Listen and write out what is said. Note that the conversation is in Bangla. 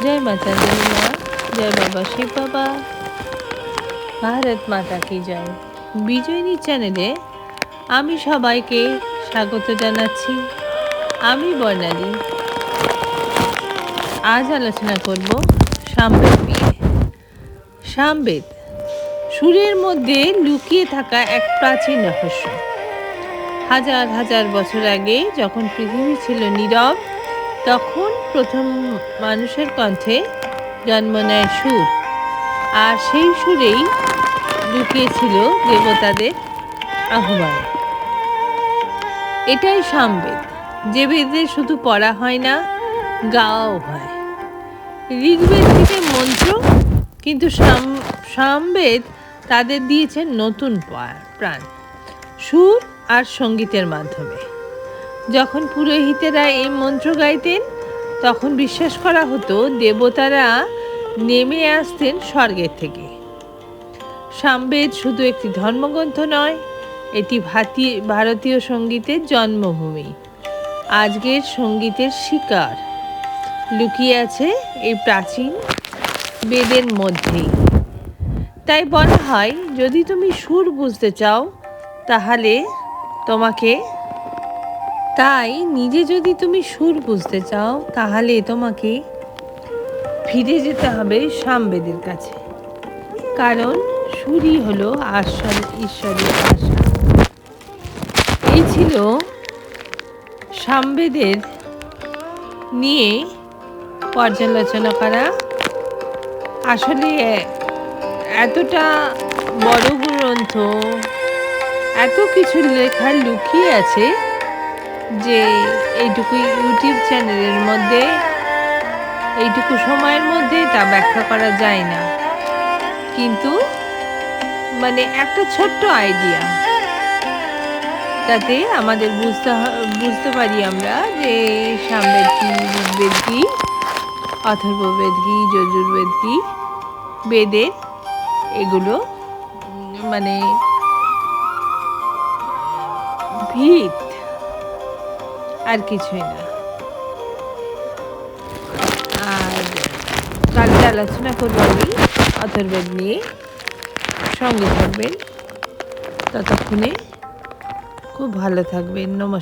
जय माता दी माँ, जय बाबा शिव बाबा, ভারত মাতা কি জয়। বিজয়িনী চ্যানেলে আমি সবাইকে স্বাগত জানাচ্ছি। আমি বর্ণালী। আজ আলোচনা করব সামবেদ নিয়ে। সামবেদ সুরের মধ্যে লুকিয়ে থাকা এক প্রাচীন রহস্য। হাজার হাজার বছর আগে যখন পৃথিবী ছিল নীরব, তখন প্রথম মানুষের কণ্ঠে জন্ম নেয় সুর, আর সেই সুরেই লুকিয়েছিল দেবতাদের আহ্বান। এটাই সামবেদ, যে বেদে শুধু পড়া হয় না, গাওয়াও হয়। ঋগ্বেদ থেকে মন্ত্র, কিন্তু সামবেদ তাদের দিয়েছেন নতুন প্রাণ, সুর আর সঙ্গীতের মাধ্যমে। যখন পুরোহিতেরা এই মন্ত্র গাইতেন, তখন বিশ্বাস করা হতো দেবতারা নেমে আসতেন স্বর্গের থেকে। সামবেদ শুধু একটি ধর্মগ্রন্থ নয়, এটি ভারতীয় সঙ্গীতের জন্মভূমি। আজকের সঙ্গীতের শিকার লুকিয়ে আছে এই প্রাচীন বেদের মধ্যেই। তাই বলা হয়, যদি তুমি সুর বুঝতে চাও তাহলে তোমাকে ফিরে যেতে হবে সামবেদের কাছে, কারণ সুরই হলো ঈশ্বরের ভাষা। এই ছিল সামবেদের নিয়ে পর্যালোচনা করা। আসলে এতটা বড় গ্রন্থ, এত কিছু লেখা লুকিয়ে আছে যে এইটুকু ইউটিউব চ্যানেলের মধ্যে, এইটুকু সময়ের মধ্যে তা ব্যাখ্যা করা যায় না। কিন্তু একটা ছোট্ট আইডিয়া, তাতে আমাদের বুঝতে পারি আমরা যে সামবেদ কি, ঋগ্বেদ কি, অথর্ববেদ কি, যজুর্বেদ কি, বেদের এগুলো ভিত, আর কিছুই না। আর কালকে আলোচনা করবো আমি অথর্ববেদ নিয়ে। সঙ্গে থাকবেন, ততক্ষণে খুব ভালো থাকবেন। নমস্কার।